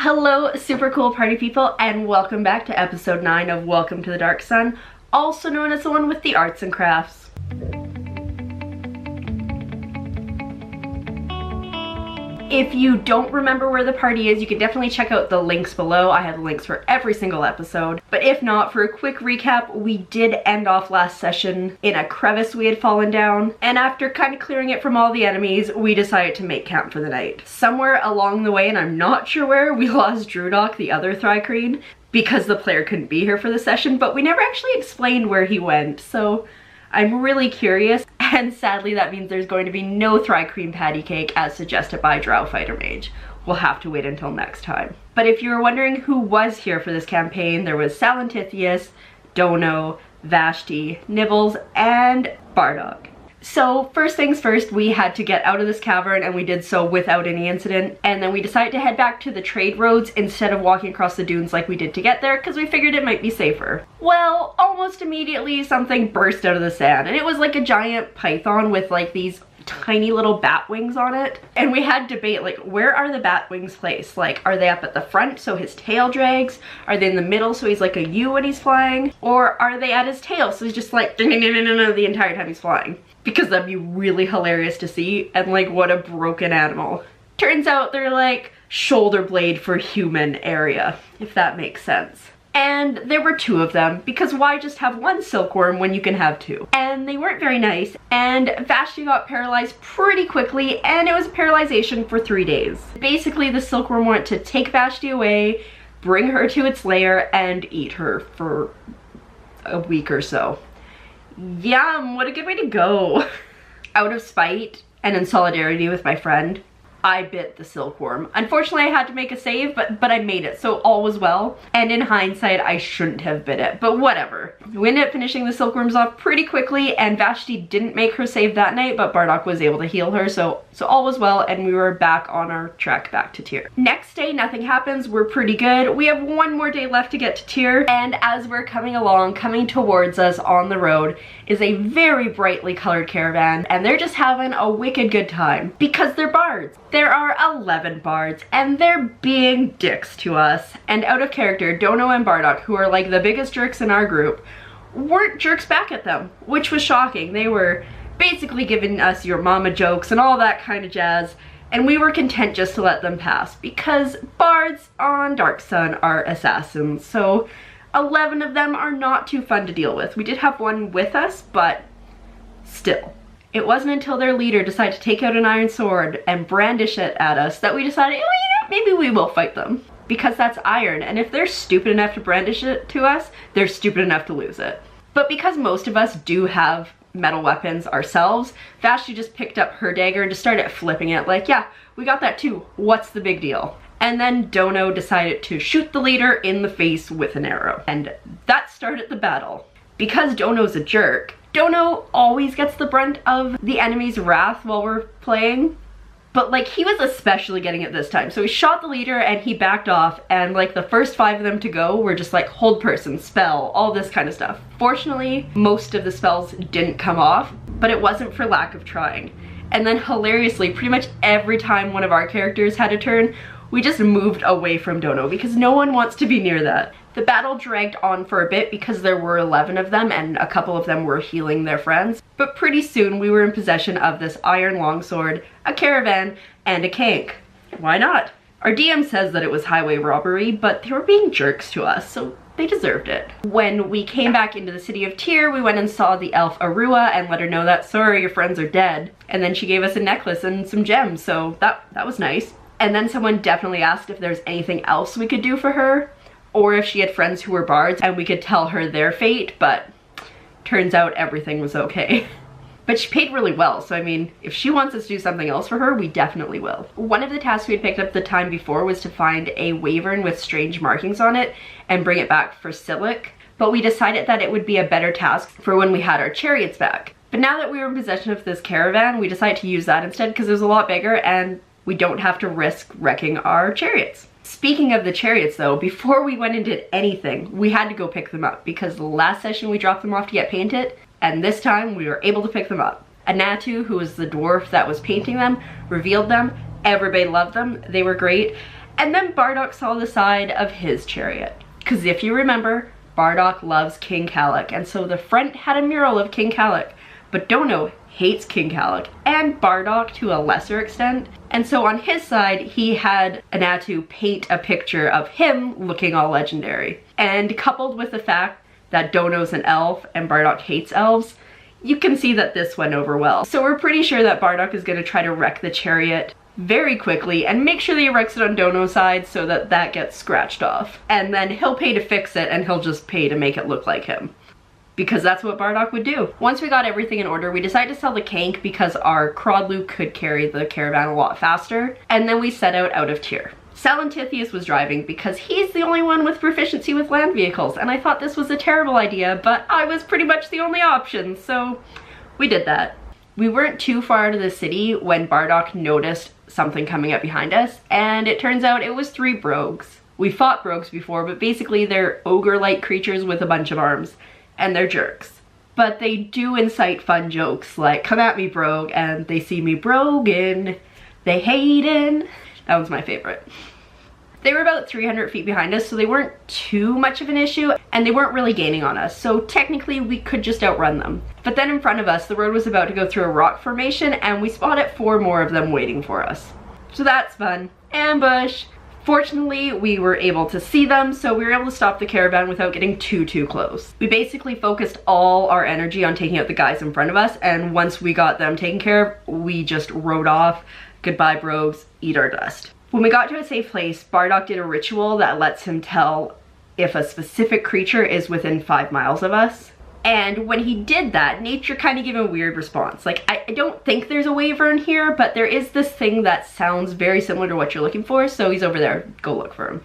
Hello, super cool party people, and welcome back to episode 9 of Welcome to the Dark Sun, also known as the one with the arts and crafts. If you don't remember where the party is, you can definitely check out the links below. I have the links for every single episode. But if not, for a quick recap, we did end off last session in a crevice we had fallen down, and after kind of clearing it from all the enemies, we decided to make camp for the night. Somewhere along the way, and I'm not sure where, we lost Drudok, the other thri-kreen, because the player couldn't be here for the session, but we never actually explained where he went, so I'm really curious, and sadly that means there's going to be no thri-kreen patty cake as suggested by Drow Fighter Mage. We'll have to wait until next time. But if you were wondering who was here for this campaign, there was Salantithius, Dono, Vashti, Nibbles, and Bardock. So first things first, we had to get out of this cavern, and we did so without any incident, and then we decided to head back to the trade roads instead of walking across the dunes like we did to get there, because we figured it might be safer. Well, almost immediately something burst out of the sand, and it was like a giant python with like these tiny little bat wings on it, and we had debate, like, where are the bat wings placed? Like, are they up at the front so his tail drags? Are they in the middle so he's like a U when he's flying? Or are they at his tail so he's just like the entire time he's flying? Because that'd be really hilarious to see, and like, what a broken animal. Turns out they're like shoulder blade for human area, if that makes sense. And there were 2 of them, because why just have 1 silkworm when you can have 2? And they weren't very nice, and Vashti got paralyzed pretty quickly, and it was paralyzation for 3 days. Basically, the silkworm wanted to take Vashti away, bring her to its lair, and eat her for a week or so. Yum, what a good way to go. Out of spite and in solidarity with my friend, I bit the silkworm. Unfortunately, I had to make a save, but I made it, so all was well. And in hindsight, I shouldn't have bit it, but whatever. We ended up finishing the silkworms off pretty quickly, and Vashti didn't make her save that night, but Bardock was able to heal her, so all was well, and we were back on our trek back to Tyr. Next day, nothing happens. We're pretty good. We have 1 more day left to get to Tyr, and as we're coming along, coming towards us on the road is a very brightly colored caravan, and they're just having a wicked good time because they're bards. There are 11 bards, and they're being dicks to us. And out of character, Dono and Bardock, who are like the biggest jerks in our group, weren't jerks back at them, which was shocking. They were basically giving us your mama jokes and all that kind of jazz, and we were content just to let them pass because bards on Dark Sun are assassins, so 11 of them are not too fun to deal with. We did have 1 with us, but still. It wasn't until their leader decided to take out an iron sword and brandish it at us that we decided, oh, you know, maybe we will fight them. Because that's iron, and if they're stupid enough to brandish it to us, they're stupid enough to lose it. But because most of us do have metal weapons ourselves, Vashti just picked up her dagger and just started flipping it like, yeah, we got that too, what's the big deal? And then Dono decided to shoot the leader in the face with an arrow. And that started the battle. Because Dono's a jerk, Dono always gets the brunt of the enemy's wrath while we're playing, but like, he was especially getting it this time. So he shot the leader and he backed off, and like the first 5 of them to go were just like hold person, spell, all this kind of stuff. Fortunately, most of the spells didn't come off, but it wasn't for lack of trying. And then hilariously, pretty much every time one of our characters had a turn, we just moved away from Dono because no one wants to be near that. The battle dragged on for a bit because there were 11 of them and a couple of them were healing their friends. But pretty soon we were in possession of this iron longsword, a caravan, and a kank. Why not? Our DM says that it was highway robbery, but they were being jerks to us, so they deserved it. When we came back into the city of Tyr, we went and saw the elf Arua and let her know that, sorry, your friends are dead. And then she gave us a necklace and some gems, so that was nice. And then someone definitely asked if there's anything else we could do for her, or if she had friends who were bards and we could tell her their fate, but turns out everything was okay. But she paid really well, so I mean, if she wants us to do something else for her, we definitely will. One of the tasks we had picked up the time before was to find a wyvern with strange markings on it and bring it back for Silic, but we decided that it would be a better task for when we had our chariots back. But now that we were in possession of this caravan, we decided to use that instead because it was a lot bigger and we don't have to risk wrecking our chariots. Speaking of the chariots though, before we went and did anything, we had to go pick them up because the last session we dropped them off to get painted, and this time we were able to pick them up. Anatu, who was the dwarf that was painting them, revealed them. Everybody loved them. They were great. And then Bardock saw the side of his chariot. Because if you remember, Bardock loves King Kalik, and so the front had a mural of King Kalik. But Dono hates King Kalik, and Bardock to a lesser extent. And so on his side, he had Anatu paint a picture of him looking all legendary. And coupled with the fact that Dono's an elf and Bardock hates elves, you can see that this went over well. So we're pretty sure that Bardock is going to try to wreck the chariot very quickly and make sure that he wrecks it on Dono's side so that that gets scratched off. And then he'll pay to fix it, and he'll just pay to make it look like him. Because that's what Bardock would do. Once we got everything in order, we decided to sell the Kank because our Crodlu could carry the caravan a lot faster, and then we set out of Tyr. Salentithius was driving because he's the only one with proficiency with land vehicles, and I thought this was a terrible idea, but I was pretty much the only option, so we did that. We weren't too far out of the city when Bardock noticed something coming up behind us, and it turns out it was 3 brogues. We fought brogues before, but basically they're ogre-like creatures with a bunch of arms, and they're jerks. But they do incite fun jokes like, "Come at me, brogue," and "They see me brogan, they hatin'." That was my favorite. They were about 300 feet behind us, so they weren't too much of an issue, and they weren't really gaining on us, so technically we could just outrun them. But then in front of us, the road was about to go through a rock formation, and we spotted 4 more of them waiting for us. So that's fun. Ambush! Fortunately, we were able to see them, so we were able to stop the caravan without getting too close. We basically focused all our energy on taking out the guys in front of us, and once we got them taken care of, we just rode off. Goodbye, brogues, eat our dust. When we got to a safe place, Bardock did a ritual that lets him tell if a specific creature is within 5 miles of us. And when he did that, nature kind of gave a weird response. Like, I don't think there's a wyvern here, but there is this thing that sounds very similar to what you're looking for, so he's over there, go look for him.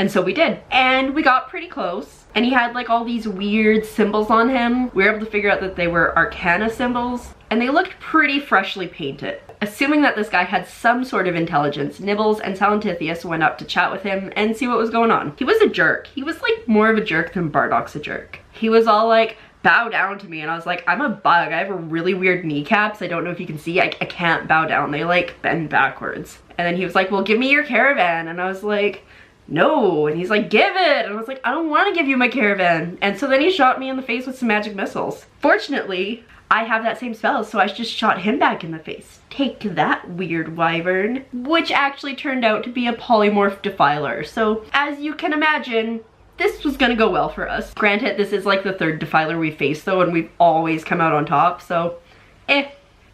And so we did. And we got pretty close, and he had like all these weird symbols on him. We were able to figure out that they were arcana symbols, and they looked pretty freshly painted. Assuming that this guy had some sort of intelligence, Nibbles and Salentithius went up to chat with him and see what was going on. He was a jerk. He was like more of a jerk than Bardock's a jerk. He was all like, "Bow down to me," and I was like, "I'm a bug. I have a really weird kneecaps. I don't know if you can see. I can't bow down. They like bend backwards." And then he was like, "Well, give me your caravan." And I was like, "No." And he's like, "Give it." And I was like, "I don't want to give you my caravan." And so then he shot me in the face with some magic missiles. Fortunately, I have that same spell, so I just shot him back in the face. Take that, weird wyvern. Which actually turned out to be a polymorph defiler. So as you can imagine, this was gonna go well for us. Granted, this is like the 3rd defiler we faced though, and we've always come out on top, so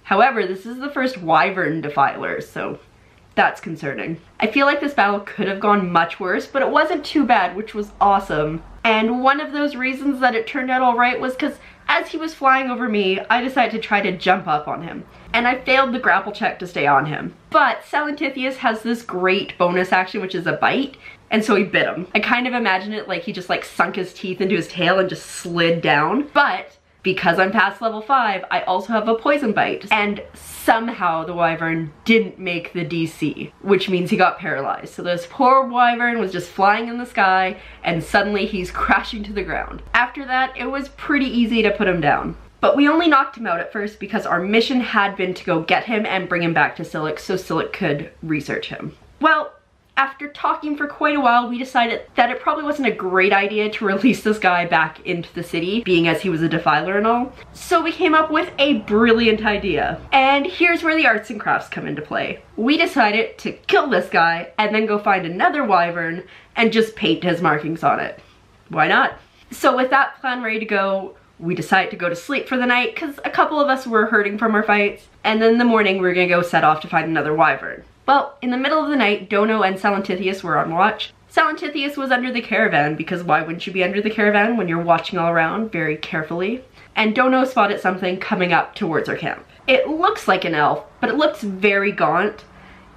However, this is the first wyvern defiler, so that's concerning. I feel like this battle could have gone much worse, but it wasn't too bad, which was awesome. And one of those reasons that it turned out all right was because as he was flying over me, I decided to try to jump up on him. And I failed the grapple check to stay on him. But Salentithius has this great bonus action, which is a bite, and so he bit him. I kind of imagine it like he just like sunk his teeth into his tail and just slid down. But because I'm past level 5, I also have a poison bite. And somehow the wyvern didn't make the DC, which means he got paralyzed. So this poor wyvern was just flying in the sky, and suddenly he's crashing to the ground. After that, it was pretty easy to put him down. But we only knocked him out at first because our mission had been to go get him and bring him back to Silik so Silik could research him. Well, after talking for quite a while, we decided that it probably wasn't a great idea to release this guy back into the city, being as he was a defiler and all. So we came up with a brilliant idea. And here's where the arts and crafts come into play. We decided to kill this guy and then go find another wyvern and just paint his markings on it. Why not? So with that plan ready to go, we decided to go to sleep for the night because a couple of us were hurting from our fights. And then in the morning, we were gonna go set off to find another wyvern. Well, in the middle of the night, Dono and Salentithius were on watch. Salentithius was under the caravan because why wouldn't you be under the caravan when you're watching all around very carefully? And Dono spotted something coming up towards our camp. It looks like an elf, but it looks very gaunt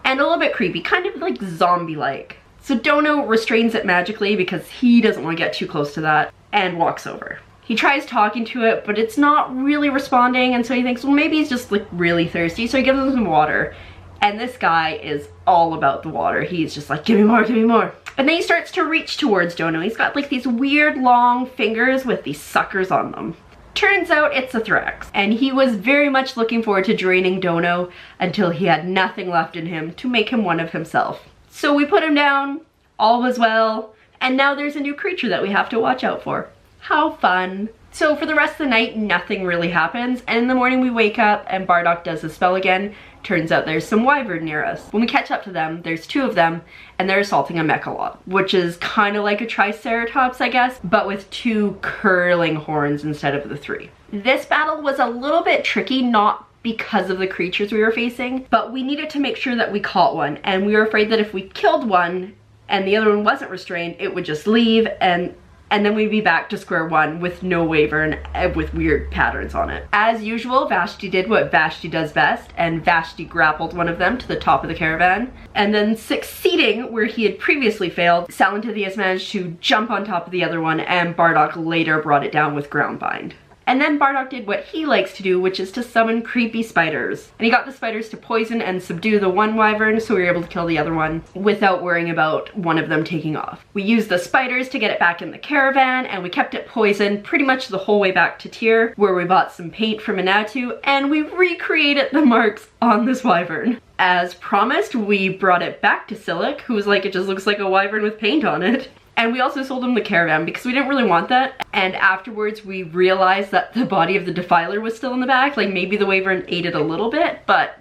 and a little bit creepy, kind of like zombie-like. So Dono restrains it magically because he doesn't want to get too close to that and walks over. He tries talking to it, but it's not really responding, and so he thinks, well, maybe he's just like really thirsty, so he gives him some water. And this guy is all about the water. He's just like, give me more, give me more. And then he starts to reach towards Dono. He's got like these weird long fingers with these suckers on them. Turns out it's a Thrax. And he was very much looking forward to draining Dono until he had nothing left in him to make him one of himself. So we put him down, all was well, and now there's a new creature that we have to watch out for. How fun. So for the rest of the night, nothing really happens, and in the morning we wake up and Bardock does the spell again. Turns out there's some wyvern near us. When we catch up to them, there's 2 of them, and they're assaulting a mechalop, which is kind of like a triceratops, I guess, but with 2 curling horns instead of the 3. This battle was a little bit tricky, not because of the creatures we were facing, but we needed to make sure that we caught one, and we were afraid that if we killed one and the other one wasn't restrained, it would just leave, and then we'd be back to square one with no wyvern with weird patterns on it. As usual, Vashti did what Vashti does best, and Vashti grappled one of them to the top of the caravan. And then succeeding where he had previously failed, Salantitheus managed to jump on top of the other one, and Bardock later brought it down with ground bind. And then Bardock did what he likes to do, which is to summon creepy spiders. And he got the spiders to poison and subdue the one wyvern, so we were able to kill the other one without worrying about one of them taking off. We used the spiders to get it back in the caravan, and we kept it poisoned pretty much the whole way back to Tyr, where we bought some paint from Anatu, and we recreated the marks on this wyvern. As promised, we brought it back to Silic, who was like, it just looks like a wyvern with paint on it. And we also sold him the caravan because we didn't really want that. And afterwards we realized that the body of the defiler was still in the back. Like maybe the wyvern ate it a little bit, but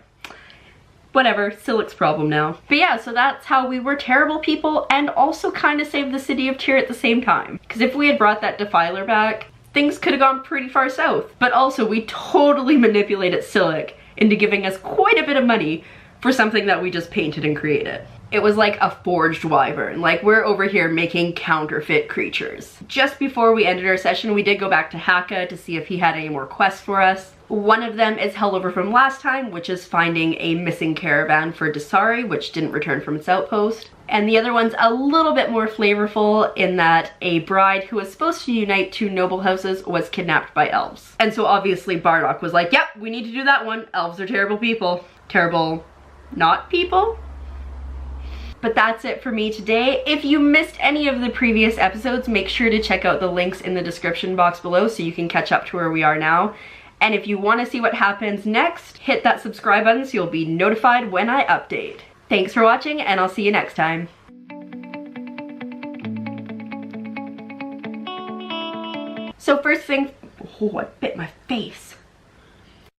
whatever, Silic's problem now. But yeah, so that's how we were terrible people and also kind of saved the city of Tyr at the same time. Because if we had brought that defiler back, things could have gone pretty far south. But also we totally manipulated Silic into giving us quite a bit of money for something that we just painted and created. It was like a forged wyvern. Like we're over here making counterfeit creatures. Just before we ended our session, we did go back to Haka to see if he had any more quests for us. One of them is held over from last time, which is finding a missing caravan for Dasari, which didn't return from its outpost. And the other one's a little bit more flavorful in that a bride who was supposed to unite 2 noble houses was kidnapped by elves. And so obviously Bardock was like, yep, we need to do that one. Elves are terrible people. Terrible not people. But that's it for me today. If you missed any of the previous episodes, make sure to check out the links in the description box below so you can catch up to where we are now. And if you want to see what happens next, hit that subscribe button so you'll be notified when I update. Thanks for watching, and I'll see you next time. So first thing, oh, I bit my face.